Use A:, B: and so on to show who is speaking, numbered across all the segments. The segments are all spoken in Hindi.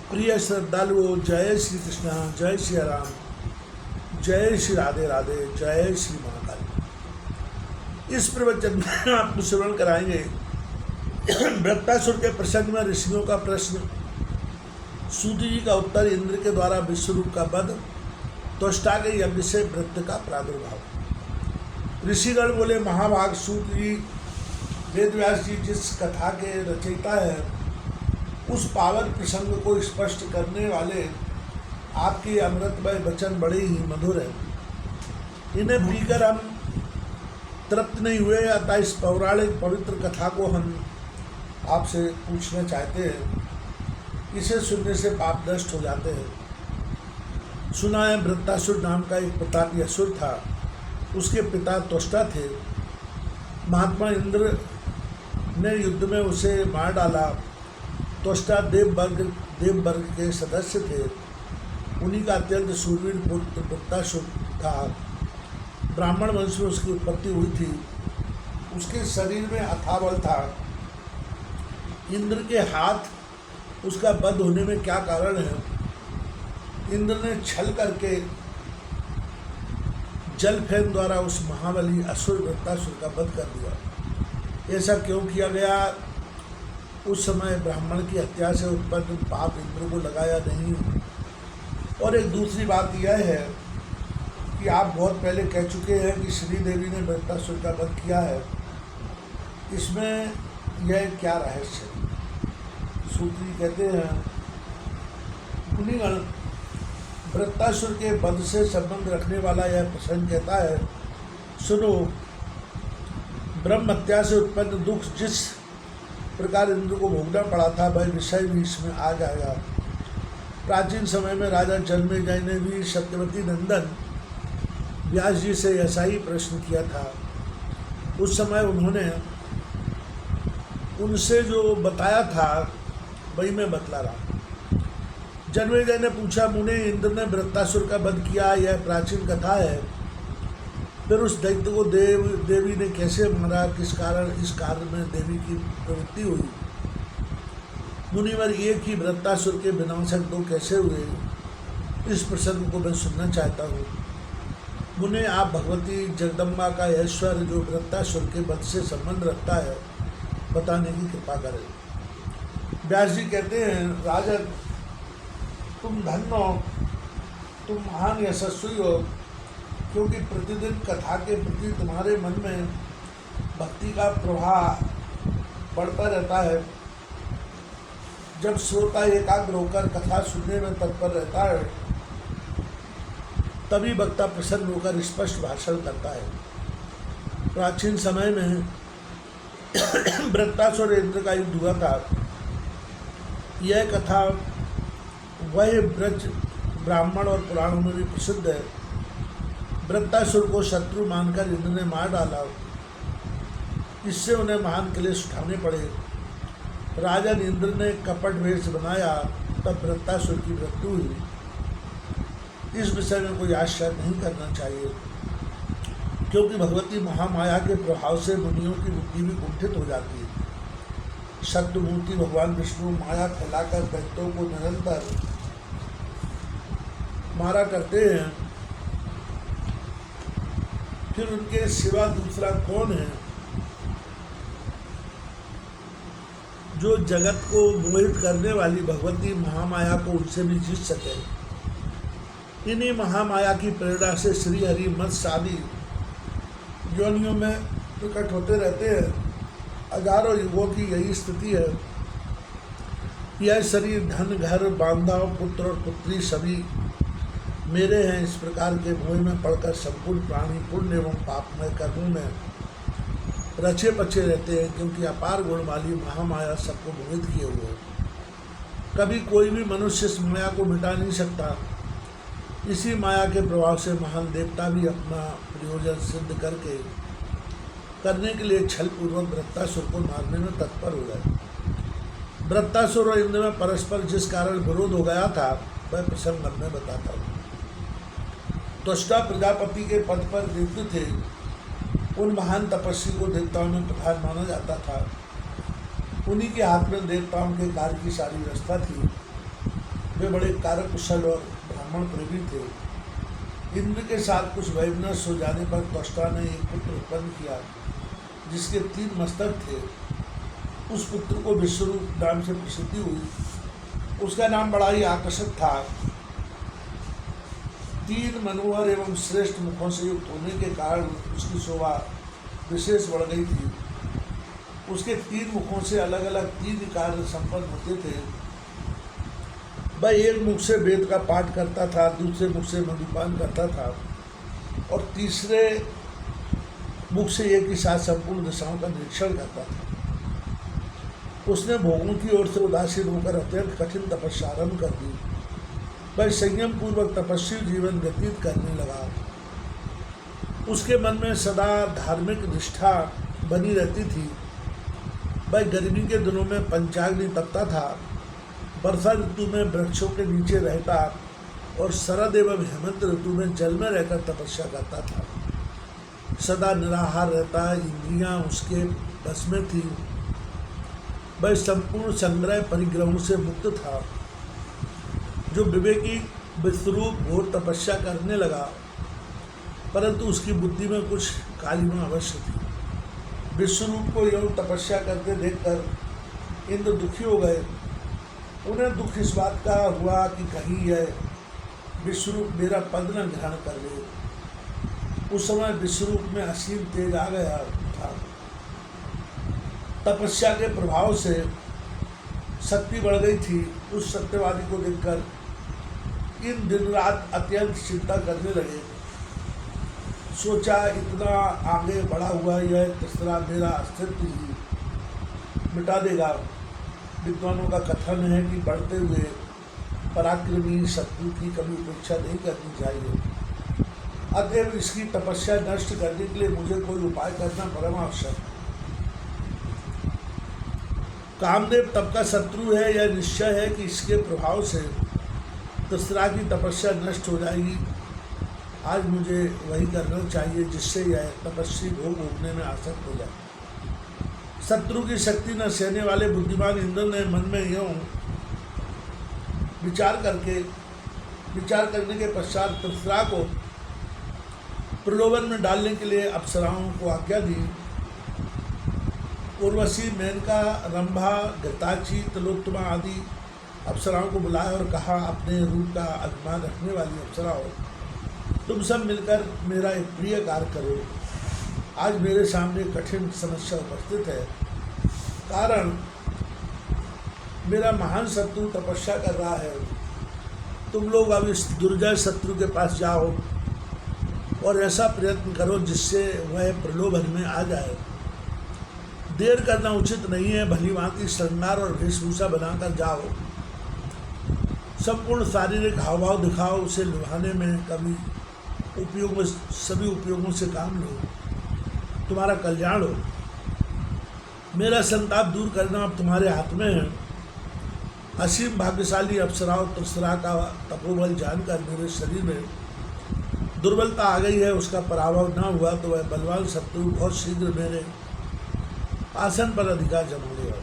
A: प्रिय श्रद्धालुओं, जय श्री कृष्णा, जय श्री राम, जय श्री राधे राधे, जय श्री महाकाल। इस प्रवचन में आपको श्रवण कराएंगे वृत्तासुर के प्रसंग में ऋषियों का प्रश्न, सूत जी का उत्तर, इंद्र के द्वारा विश्वरूप का वध, त्वष्टा के यज्ञ से वृत्त का प्रादुर्भाव। ऋषिगण बोले, महाभाग सूत जी, वेदव्यास जी जिस कथा के रचयिता है, उस पावन प्रसंग को स्पष्ट करने वाले आपके अमृतमय वचन बड़े ही मधुर हैं। इन्हें पीकर हम तृप्त नहीं हुए, अतः इस पौराणिक पवित्र कथा को हम आपसे पूछना चाहते हैं। इसे सुनने से पाप नष्ट हो जाते हैं। सुना है वृत्तासुर नाम का एक प्रतापी असुर था। उसके पिता त्वष्टा थे। महात्मा इंद्र ने युद्ध में उसे मार डाला। त्वष्टा देववर्ग के सदस्य थे। उन्हीं का अत्यंत शूरवीर पुत्र वृत्तासुर था। ब्राह्मण वंश में उसकी उत्पत्ति हुई थी। उसके शरीर में अथाह बल था। इंद्र के हाथ उसका वध होने में क्या कारण है? इंद्र ने छल करके जल फेन द्वारा उस महाबली असुर वृत्तासुर का वध कर दिया। ऐसा क्यों किया गया? उस समय ब्राह्मण की हत्या से उत्पन्न पाप इंद्र को लगाया नहीं। और एक दूसरी बात यह है कि आप बहुत पहले कह चुके हैं कि श्री देवी ने वृत्तासुर का वध किया है। इसमें यह क्या रहस्य है? सूत्री कहते हैं, मुनिगण, वृत्तासुर के वध से संबंध रखने वाला यह प्रसंग कहता है, सुनो, ब्रह्म हत्या से उत्पन्न दुख जिस प्रकार इंद्र को भोगना पड़ा था, वह विषय भी इसमें आ जाएगा। प्राचीन समय में राजा जन्मेजय ने भी सत्यवती नंदन व्यास जी से ऐसा ही प्रश्न किया था। उस समय उन्होंने उनसे जो बताया था वही मैं बतला रहा। जन्मेजय ने पूछा, मुने, इंद्र ने वृत्तासुर का वध किया, यह प्राचीन कथा है। फिर उस दैत्य को देवी ने कैसे मारा? किस कारण इस कार्य में देवी की प्रवृत्ति हुई? मुनिवर, ये कि वृत्तासुर के विनाशक दो कैसे हुए? इस प्रसंग को मैं सुनना चाहता हूँ। मुने, आप भगवती जगदम्बा का ऐश्वर्य जो वृत्तासुर के वध से संबंध रखता है, बताने की कृपा करें। व्यास जी कहते हैं, राजन, तुम धन्य हो, तुम महान यशस्वी हो, क्योंकि प्रतिदिन कथा के प्रति तुम्हारे मन में भक्ति का प्रवाह बढ़ता रहता है। जब श्रोता एकाग्र होकर कथा सुनने में तत्पर रहता है, तभी वक्ता प्रसन्न होकर स्पष्ट भाषण करता है। प्राचीन समय में वृत्तासुर इंद्र का युद्ध हुआ था। यह कथा वह ब्रज ब्राह्मण और पुराणों में भी प्रसिद्ध है। वृत्तासुर को शत्रु मानकर इंद्र ने मार डाला। इससे उन्हें महान क्लेश उठाने पड़े। राजा इंद्र ने कपट वेश बनाया, तब वृत्तासुर की मृत्यु हुई। इस विषय में कोई आश्चर्य नहीं करना चाहिए, क्योंकि भगवती महामाया के प्रभाव से मुनियों की बुद्धि भी कुंठित हो जाती है। शब्दमूर्ति भगवान विष्णु माया फैलाकर दैत्यों को निरंतर मारा करते हैं। फिर उनके सिवा दूसरा कौन है जो जगत को मोहित करने वाली भगवती महामाया को उनसे भी जीत सके? इन्हीं महामाया की प्रेरणा से श्री हरि मत्स्य आदि योनियों में प्रकट होते रहते हैं। हजारों युगों की यही स्थिति है। यह शरीर, धन, घर, बांधव, पुत्र और पुत्री सभी मेरे हैं, इस प्रकार के मोह में पड़कर संपूर्ण प्राणी पुण्य एवं पापमय कर्मों में रचे पचे रहते हैं, क्योंकि अपार गुण वाली महामाया सबको मोहित किए हुए है। कभी कोई भी मनुष्य इस माया को मिटा नहीं सकता। इसी माया के प्रभाव से महान देवता भी अपना प्रयोजन सिद्ध करने के लिए छल पूर्वक वृत्तासुर को मारने में तत्पर हो गए। वृत्तासुर और इंद्र में परस्पर जिस कारण विरोध हो गया था, वह प्रसंग अब मैं बताता हूँ। त्वष्टा प्रजापति के पद पर नियुक्त थे। उन महान तपस्वी को देवताओं में प्रधान माना जाता था। उन्हीं के हाथ में देवताओं के कार्य की सारी व्यवस्था थी। वे बड़े कार्यकुशल और ब्राह्मण प्रेमी थे। इंद्र के साथ कुछ वैमनस्य हो जाने पर त्वष्टा ने एक पुत्र उत्पन्न किया जिसके 3 मस्तक थे। उस पुत्र को विश्वरूप नाम से प्रसिद्धि हुई। उसका नाम बड़ा ही आकर्षक था। 3 मनोहर एवं श्रेष्ठ मुखों से युक्त होने के कारण उसकी शोभा विशेष बढ़ गई थी। उसके 3 मुखों से अलग अलग 3 कार्य संपन्न होते थे। वह एक मुख से वेद का पाठ करता था, दूसरे मुख से मधुपान करता था और तीसरे मुख से एक ही साथ संपूर्ण दिशाओं का निरीक्षण करता था। उसने भोगों की ओर से उदासीन होकर अत्यंत कठिन तपस्या आरंभ कर दी। वह संयम पूर्वक तपस्वी जीवन व्यतीत करने लगा। उसके मन में सदा धार्मिक निष्ठा बनी रहती थी। वह गर्मी के दिनों में पंचाग्नि तपता था, वर्षा ऋतु में वृक्षों के नीचे रहता और शरद एवं हेमंत ऋतु में जल में रहकर तपस्या करता था। सदा निराहार रहता, इंद्रियां उसके बस में थी। वह संपूर्ण संग्रह परिग्रहों से मुक्त था। जो विवेकी विश्वरूप घोर तपस्या करने लगा, परंतु उसकी बुद्धि में कुछ कालिमा अवश्य थी। विश्वरूप को एवं तपस्या करते देखकर इंद्र दुखी हो गए। उन्हें दुख इस बात का हुआ कि कहीं यह विश्वरूप मेरा पद न ग्रहण कर ले। उस समय विश्वरूप में असीम तेज आ गया था। तपस्या के प्रभाव से शक्ति बढ़ गई थी। उस सत्यवादी को देखकर इन दिन रात अत्यंत चिंता करने लगे। सोचा, इतना आगे बढ़ा हुआ यह तीसरा मेरा अस्तित्व ही मिटा देगा। विद्वानों का कथन है कि बढ़ते हुए पराक्रमी शत्रु की कभी उपेक्षा नहीं करनी चाहिए। अतएव इसकी तपस्या नष्ट करने के लिए मुझे कोई उपाय करना परम आवश्यक है। कामदेव तप का शत्रु है, यह निश्चय है कि इसके प्रभाव से तीसरा की तपस्या नष्ट हो जाएगी। आज मुझे वही करना चाहिए जिससे यह तपस्वी भोग भोगने में आसक्त हो जाए। शत्रु की शक्ति न सहने वाले बुद्धिमान इंद्र ने मन में यूं विचार करने के पश्चात तीसरा को प्रलोभन में डालने के लिए अप्सराओं को आज्ञा दी। उर्वशी, मेनका, रंभा, घृताची, तिलोत्तमा आदि अप्सराओं को बुलाया और कहा, अपने रूप का अभिमान रखने वाली अप्सराओं, तुम सब मिलकर मेरा एक प्रिय कार्य करो। आज मेरे सामने कठिन समस्या उपस्थित है। कारण मेरा महान शत्रु तपस्या कर रहा है। तुम लोग अब इस दुर्जय शत्रु के पास जाओ और ऐसा प्रयत्न करो जिससे वह प्रलोभन में आ जाए। देर करना उचित नहीं है। भली भांति श्रृंगार और वेशभूषा बनाकर जाओ। संपूर्ण शारीरिक हाव भाव दिखाओ। उसे लुभाने में सभी उपयोगों से काम लो। तुम्हारा कल्याण हो। मेरा संताप दूर करना अब तुम्हारे हाथ में है। असीम भाग्यशाली अप्सराओं, तीसरा का तपोबल जानकर मेरे शरीर में दुर्बलता आ गई है। उसका पराभव न हुआ तो वह बलवान शत्रु बहुत शीघ्र मेरे आसन पर अधिकार जमा लेगा।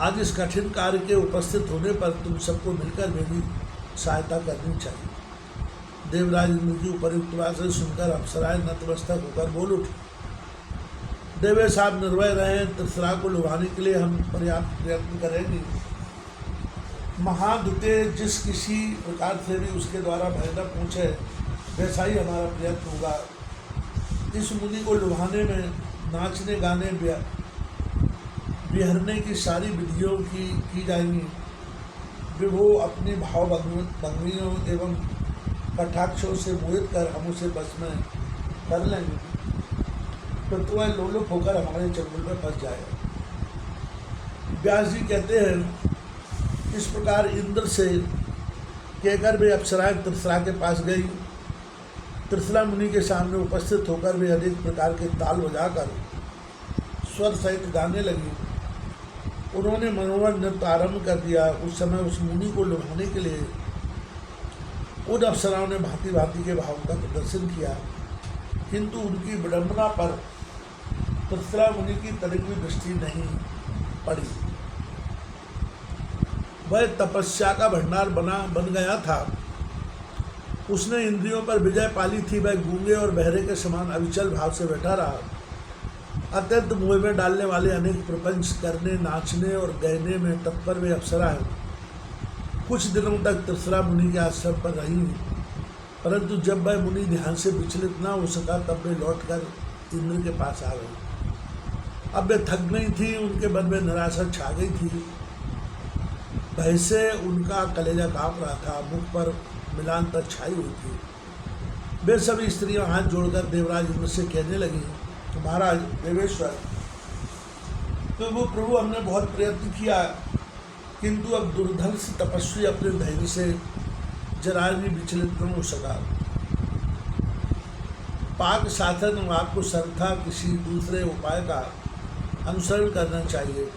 A: आज इस कठिन कार्य के उपस्थित होने पर तुम सबको मिलकर मेरी सहायता करनी चाहिए। देवराज इंद्र की उपयुक्त बात सुनकर अप्सराएं नतमस्तक होकर बोल उठी, देवेश आप निर्भय रहें। तीसरा को लुभाने के लिए हम पर्याप्त प्रयत्न करेंगे। महादुते जिस किसी प्रकार से भी उसके द्वारा भय न पूछे वैसा ही हमारा प्रयत्न होगा। इस मुनि को लुभाने में नाचने गाने बिहरने की सारी विधियों की जाएंगी। विभो अपनी भाव भंगियों एवं कटाक्षों से मोहित कर हम उसे बस में कर लेंगे, तो वह लोलुप होकर हमारे चंगुल में फंस जाएगा। व्यास जी कहते हैं, इस प्रकार इंद्र से कहकर वे अप्सराएं तीसरा के पास गई। तीसरा मुनि के सामने उपस्थित होकर वे अनेक प्रकार के ताल बजाकर स्वर सहित गाने लगी। उन्होंने मनोहर नृत्य आरंभ कर दिया। उस समय उस मुनि को लुभाने के लिए उन अप्सराओं ने भांति भांति के भावों का प्रदर्शन किया, किंतु उनकी विडंबना पर तीसरा मुनि की तनिक भी दृष्टि नहीं पड़ी। वह तपस्या का भंडार बन गया था। उसने इंद्रियों पर विजय पाली थी। वह गूंगे और बहरे के समान अविचल भाव से बैठा रहा। अत्यंत मुँह में डालने वाले अनेक प्रपंच करने, नाचने और गहने में तत्पर वे अप्सराएं कुछ दिनों तक त्रिसरा मुनि के आश्रम पर रही, परंतु जब वह मुनि ध्यान से विचलित न हो सका तब वे लौटकर इंद्र के पास आ गई। अब वे थक गई थी, उनके मन में निराशा छा गई थी। भय से उनका कलेजा कांप रहा था, मुख पर मिलांतर छाई हुई थी। वे सभी स्त्रियां हाथ जोड़कर देवराज इंद्र से कहने लगी, महाराज देवेश्वर, तो वो प्रभु, हमने बहुत प्रयत्न किया, किंतु अब दुर्धर्ष तपस्वी अपने धैर्य से जरा भी विचलित न हो सका। पाक साधन आपको सर्वथा किसी दूसरे उपाय का अनुसरण करना चाहिए।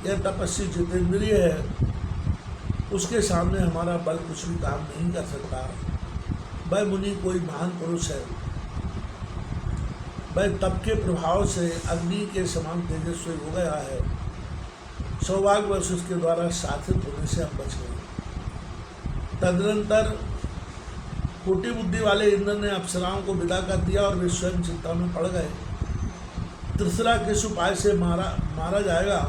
A: यह तपस्वी जितेंद्रिय है, उसके सामने हमारा बल कुछ भी काम नहीं कर सकता। वह मुनि कोई महान पुरुष है। वह तप के प्रभाव से अग्नि के समान तेजस्वी हो गया है। सौभाग्यवश उसके द्वारा साधित होने से हम बच गए। तदनंतर खोटी बुद्धि वाले इंद्र ने अप्सराओं को विदा कर दिया और वे स्वयं चिंता में पड़ गए। त्रिसरा किस उपाय से मारा जाएगा,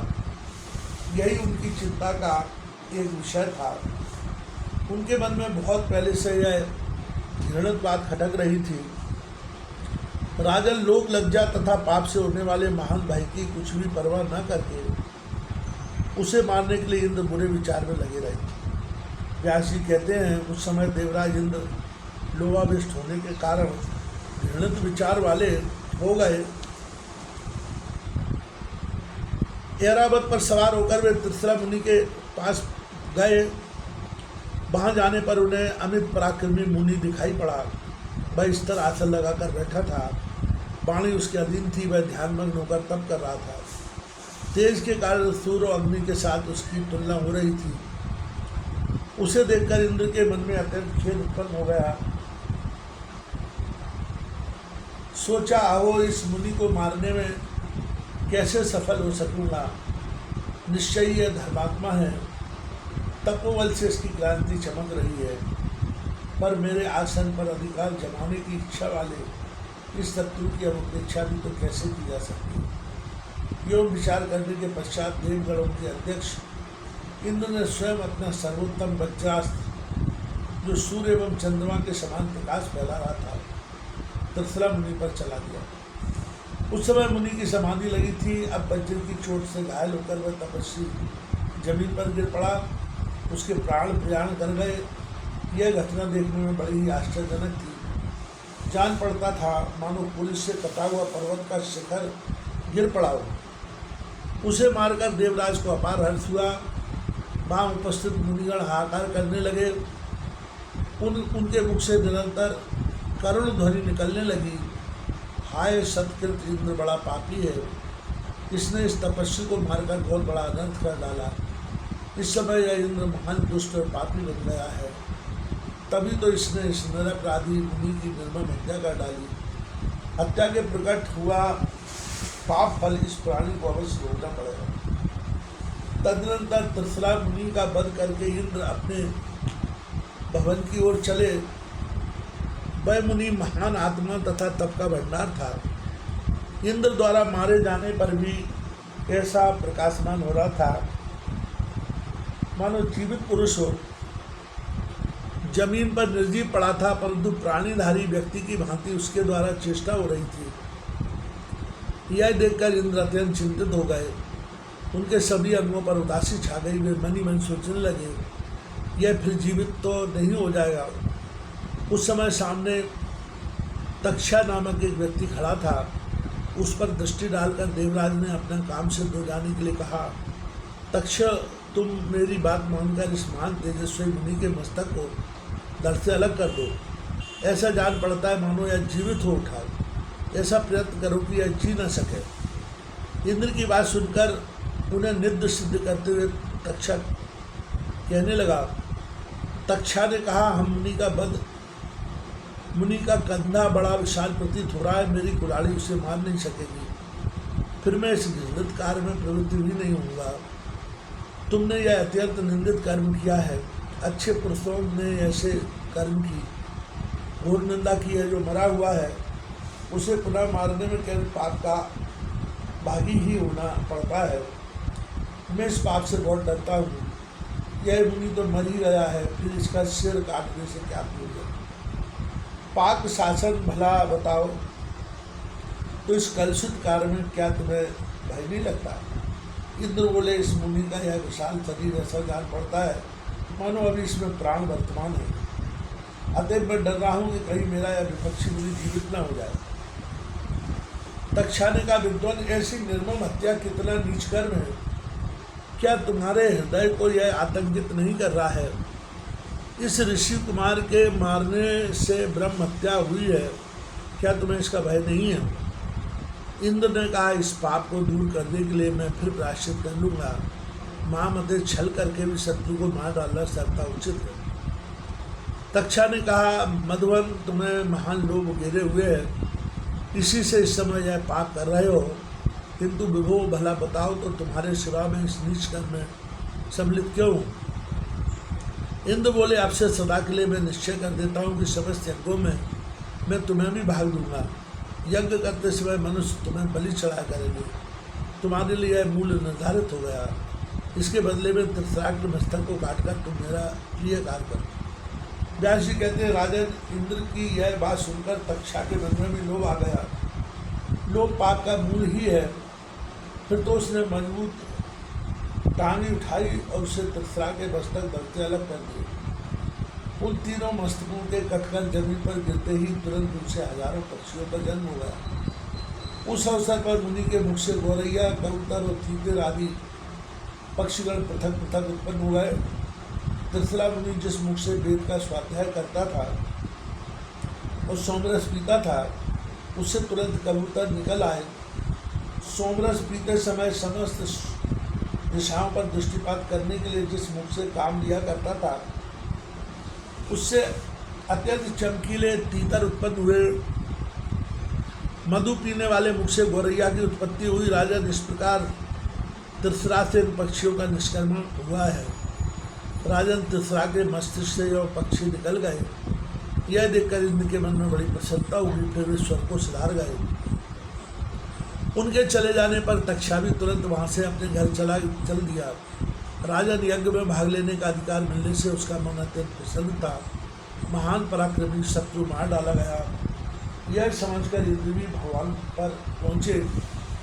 A: यही उनकी चिंता का एक विषय था। उनके मन में बहुत पहले से यह घृणित बात खटक रही थी। राजन लोक लज्जा तथा पाप से होने वाले महान भय की कुछ भी परवाह न करके उसे मारने के लिए इंद्र बुरे विचार में लगे रहे। व्यास जी कहते हैं, उस समय देवराज इंद्र लोभाविष्ट होने के कारण घृणित विचार वाले हो गए। ऐरावत पर सवार होकर वे त्रिसरा मुनि के पास गए। वहां जाने पर उन्हें अमित पराक्रमी मुनि दिखाई पड़ा। वह स्तर आसन लगाकर बैठा था, वाणी उसके अधीन थी। वह ध्यानमग्न होकर तप कर रहा था। तेज के कारण सूर्य और अग्नि के साथ उसकी तुलना हो रही थी। उसे देखकर इंद्र के मन में अत्यंत खेद उत्पन्न हो गया। सोचा, आओ इस मुनि को मारने में कैसे सफल हो सकूंगा। निश्चय यह धर्मात्मा है, तपोबल से इसकी क्रांति चमक रही है, पर मेरे आसन पर अधिकार जमाने की इच्छा वाले इस शत्रु की अपेक्षा भी तो कैसे की जा सकती है। योग विचार करने के पश्चात देवगणों के अध्यक्ष इंद्र ने स्वयं अपना सर्वोत्तम वज्रास्त्र, जो सूर्य एवं चंद्रमा के समान प्रकाश फैला रहा था, त्रिसरा मुनि पर चला दिया। उस समय मुनि की समाधि लगी थी। अब वज्र की चोट से घायल होकर वह तपस्वी जमीन पर गिर पड़ा। उसके प्राण प्रयाण कर गए। यह घटना देखने में बड़ी ही आश्चर्यजनक थी। जान पड़ता था मानो पुलिस से कटा हुआ पर्वत का शिखर गिर पड़ा हो। उसे मारकर देवराज को अपार हर्ष हुआ। वहाँ उपस्थित मुनिगण हाहाकार करने लगे। उनके मुख से निरंतर करुण ध्वनि निकलने लगी, हाय सत्कृत इंद्र बड़ा पापी है, इसने इस तपस्वी को मारकर बहुत बड़ा अनर्थ कर डाला। इस समय यह इंद्र महान दुष्ट और पापी बन गया है, तभी तो इसने इस निरपराधी मुनि की निर्मम हत्या कर डाली। हत्या के प्रकट हुआ पाप फल इस प्राणी को अवश्य भोगना पड़ेगा। तदनंतर त्रिसरा मुनि का वध करके इंद्र अपने भवन की ओर चले। वह मुनि महान आत्मा तथा तप का भंडार था। इंद्र द्वारा मारे जाने पर भी ऐसा प्रकाशमान हो रहा था मानो जीवित पुरुष हो। जमीन पर निर्जीव पड़ा था, परंतु प्राणीधारी व्यक्ति की भांति उसके द्वारा चेष्टा हो रही थी। यह देखकर इंद्र अत्यंत चिंतित हो गए। उनके सभी अंगों पर उदासी छा गई। वे मन ही मन सोचने लगे, यह फिर जीवित तो नहीं हो जाएगा। उस समय सामने तक्षा नामक एक व्यक्ति खड़ा था। उस पर दृष्टि डालकर देवराज ने अपना काम सिद्ध हो जाने के लिए कहा, तक्ष, तुम मेरी बात मानकर इस महान तेजस्वी मुनि के मस्तक को धड़ से अलग कर दो। ऐसा जान पड़ता है मानो यह जीवित हो उठा। ऐसा प्रयत्न करो कि यह जी न सके। इंद्र की बात सुनकर उन्हें निद्र सिद्ध करते हुए तक्षा कहने लगा। तक्षा ने कहा, हम मुनि का कंधा बड़ा विशाल प्रतीत हो रहा है, मेरी कुल्हाड़ी उसे मार नहीं सकेगी, फिर मैं इस घृणित कार्य में प्रवृत्ति भी नहीं होऊंगा। तुमने यह अत्यंत निंदित कर्म किया है। अच्छे पुरुषों ने ऐसे कर्म की घोर निंदा की है। जो मरा हुआ है उसे पुनः मारने में केवल पाप का भागी ही होना पड़ता है। मैं इस पाप से बहुत डरता हूँ। यह मुनि तो मर ही गया है, फिर इसका सिर काटने से क्या प्रयोजन। पाक शासन भला बताओ, तो इस कलुषित कार्य में क्या तुम्हें भय नहीं लगता। इंद्र बोले, इस मुनि का यह विशाल शरीर ऐसा जान पड़ता है मानो अभी इसमें प्राण वर्तमान है। अतएव मैं डर रहा हूँ कि कहीं मेरा यह विपक्षी मुनि जीवित न हो जाए। तक्षा ने कहा, विद्वान, ऐसी निर्मम हत्या कितना नीच कर्म है। क्या तुम्हारे हृदय को यह आतंकित नहीं कर रहा है। इस ऋषि कुमार के मारने से ब्रह्म हत्या हुई है, क्या तुम्हें इसका भय नहीं है। इंद्र ने कहा, इस पाप को दूर करने के लिए मैं फिर प्रायश्चित कर लूँगा। महामते छल करके भी शत्रु को मार डालना सर्वथा उचित है। तक्षा ने कहा, मधुवन, तुम्हें महान लोभ घेरे हुए है, इसी से इस समय यह पाप कर रहे हो। किंतु विभो, भला बताओ तो तुम्हारे सिवा में इस नीच कर्म में सम्मिलित क्यों हूँ। इंद्र बोले, आपसे सदा के लिए मैं निश्चय कर देता हूँ कि समस्त यज्ञों में मैं तुम्हें भी भाग दूंगा। यज्ञ करते समय मनुष्य तुम्हें बलि चढ़ाया करेंगे। तुम्हारे लिए यह मूल्य निर्धारित हो गया। इसके बदले में धृतराष्ट्र मस्तक को काटकर तुम मेरा प्रिय कार्य करो। व्यास जी कहते हैं, राजन, इंद्र की यह बात सुनकर तक्षा के मन में भी लोभ आ गया। लोभ पाप का मूल ही है। फिर तो उसने मजबूत टांगी उठाई और उसे धृतरा के मस्तक धर से अलग कर दिए। उन तीनों मस्तकों के कटकर जमीन पर गिरते ही तुरंत उनसे हजारों पक्षियों का जन्म हो गया। उस अवसर पर मुनि के मुख से गौरैया, कबूतर और तीतर आदि पक्षीगण पृथक पृथक उत्पन्न हो गए। त्रिशला मुनि जिस मुख से वेद का स्वाध्याय करता था और सोमरस पीता था, उससे तुरंत कबूतर निकल आए। सोमरस पीते समय समस्त दिशाओं पर दृष्टिपात करने के लिए जिस मुख से काम लिया करता था, उससे अत्यंत चमकीले तीतर उत्पन्न हुए। मधु पीने वाले मुख से गौरैया की उत्पत्ति हुई। राजन, इस प्रकार त्रिशरा से पक्षियों का निष्क्रमण हुआ है। राजन, त्रिशरा के मस्तिष्क से जो पक्षी निकल गए, यह देखकर इंद्र के मन में बड़ी प्रसन्नता हुई। फिर वे स्वर को सुधार गए। उनके चले जाने पर तक्षा भी तुरंत वहाँ से अपने घर चल दिया। राजन, यज्ञ में भाग लेने का अधिकार मिलने से उसका मन अत्यंत प्रसन्न था। महान पराक्रमी शत्रु मार डाला गया। यह समझकर इंद्र भी भगवान पर पहुँचे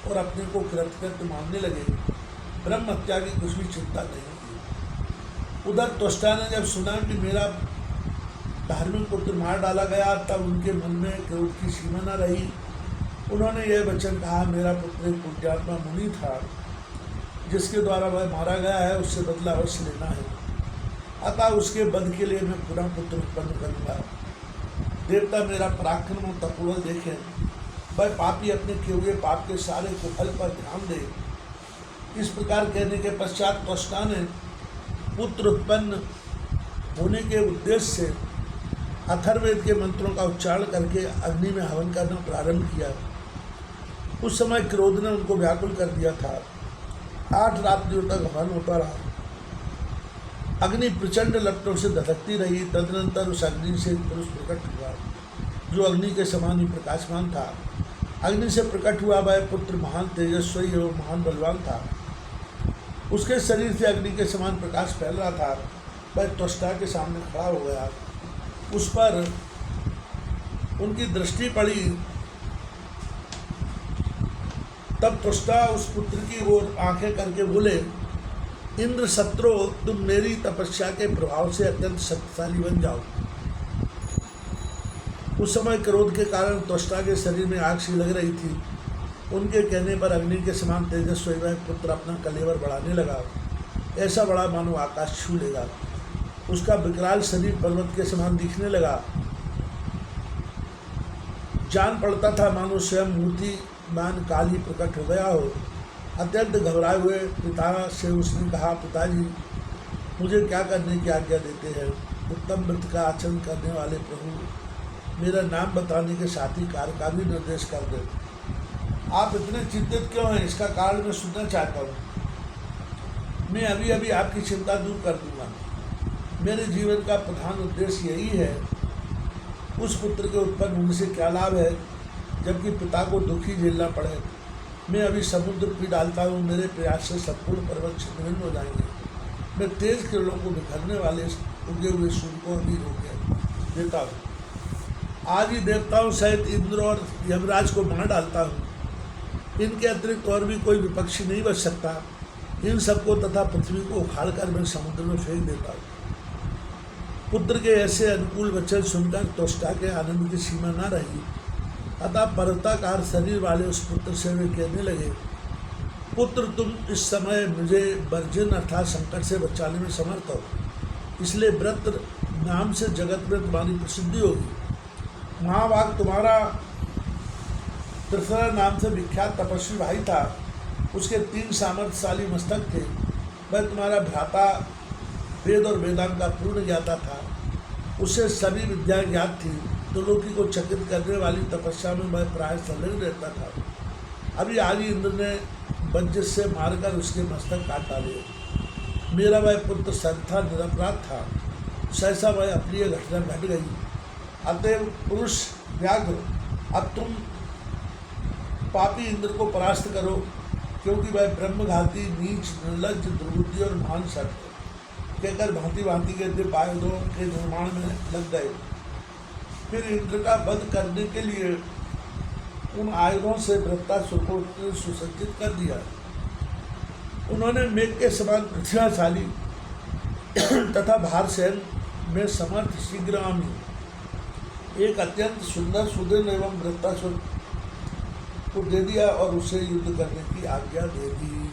A: और अपने को कृतकृत्य मानने लगे। ब्रह्म हत्या की कुछ भी चिंता नहीं की। उधर त्वष्टा ने जब सुना कि मेरा धार्मिक पुत्र मार डाला गया, तब उनके मन में क्रोध की सीमा न रही। उन्होंने यह वचन कहा, मेरा पुत्र एक पुण्यात्मा मुनि था, जिसके द्वारा वह मारा गया है, उससे बदला अवश्य लेना है। अतः उसके वध के लिए मैं पुनः पुत्र उत्पन्न करूँगा। देवता मेरा पराक्रम और तपोबल देखें। वह पापी अपने किए हुए पाप के सारे कुफल पर ध्यान दे। इस प्रकार कहने के पश्चात त्वष्टा ने पुत्र उत्पन्न होने के उद्देश्य से अथर्ववेद के मंत्रों का उच्चारण करके अग्नि में हवन करना प्रारंभ किया। उस समय क्रोध ने उनको व्याकुल कर दिया था। 8 रात्रियों तक हवन होता रहा। अग्नि प्रचंड लपटों से धधकती रही। तदनंतर उस अग्नि से एक पुरुष प्रकट हुआ, जो अग्नि के समान ही प्रकाशमान था। अग्नि से प्रकट हुआ वह पुत्र महान तेजस्वी एवं महान बलवान था। उसके शरीर से अग्नि के समान प्रकाश फैल रहा था। वह त्वष्टा के सामने खड़ा हो गया। उस पर उनकी दृष्टि पड़ी। तब त्वष्टा उस पुत्र की ओर आंखें करके बोले, इंद्र शत्रु, तुम मेरी तपस्या के प्रभाव से अत्यंत शक्तिशाली बन जाओ। उस समय क्रोध के कारण त्वष्टा के शरीर में आग सी लग रही थी। उनके कहने पर अग्नि के समान तेजस्वी वह पुत्र अपना कलेवर बढ़ाने लगा। ऐसा बड़ा मानो आकाश छू लेगा। उसका विकराल शरीर पर्वत के समान दिखने लगा। जान पड़ता था मानो स्वयं मूर्तिमान काल ही प्रकट हो गया हो। अत्यंत घबराए हुए पिता से उसने कहा, पिताजी, मुझे क्या करने की आज्ञा देते हैं। उत्तम व्रत का आचरण करने वाले प्रभु, मेरा नाम बताने के साथ ही कार्य का भी निर्देश कर दें। आप इतने चिंतित क्यों हैं, इसका कारण मैं सुनना चाहता हूँ। मैं अभी अभी आपकी चिंता दूर कर दूंगा। मेरे जीवन का प्रधान उद्देश्य यही है। उस पुत्र के उत्पन्न होने से क्या लाभ है, जबकि पिता को दुखी झेलना पड़े। मैं अभी समुद्र पी डालता हूँ, मेरे प्रयास से संपूर्ण पर्वत छिन्न हो जाएंगे। मैं तेज किरणों को बिखरने वाले उगे हुए सूर्य को अभी रोक देता हूँ। आज ही देवताओं सहित इंद्र और यमराज को मार डालता हूँ। इनके अतिरिक्त और भी कोई विपक्षी नहीं बच सकता। इन सबको तथा पृथ्वी को उखाड़कर मैं समुद्र में फेंक देता हूँ। पुत्र के ऐसे अनुकूल वचन सुनकर त्वष्टा के आनंद की सीमा न रही। अतः पर्वताकार शरीर वाले उस पुत्र से वे कहने लगे, पुत्र तुम इस समय मुझे वर्जिन अर्थात संकट से बचाने में समर्थ हो, इसलिए व्रत नाम से जगत में तुम्हारी प्रसिद्धि होगी। महाभाग तुम्हारा त्रिशरा नाम से विख्यात तपस्वी भाई था, उसके 3 सामर्थ्यशाली मस्तक थे। वह तुम्हारा भ्राता वेद और वेदांत का पूर्ण ज्ञाता था। उसे सभी विद्या ज्ञात थी। त्रिलोकी को चकित करने वाली तपस्या में वह प्राय संलग्न रहता था। अभी आज ही इंद्र ने वज्र से मारकर उसके मस्तक काट डाले। मेरा वह पुत्र सर्वथा निरपराध था, सहसा वह अप्रिय घटना घट गई। अतएव पुरुष व्याघ्र, अब तुम पापी इंद्र को परास्त करो, क्योंकि वह ब्रह्मघाती, नीच, निर्लज्ज, दुर्बुद्धि और महान सत्य कहकर भांति भांति के दिव्य आयुधों के निर्माण में लग गए। फिर इंद्र का वध करने के लिए उन आयुधों से वृत्तासुर को सुसज्जित कर दिया। उन्होंने मेघ के समान प्रतिभाशाली तथा भार सहन में समर्थ शीघ्रगामी एक अत्यंत सुंदर सुदृढ़ एवं वृत्तासुर को दे दिया और उसे युद्ध करने की आज्ञा दे दी।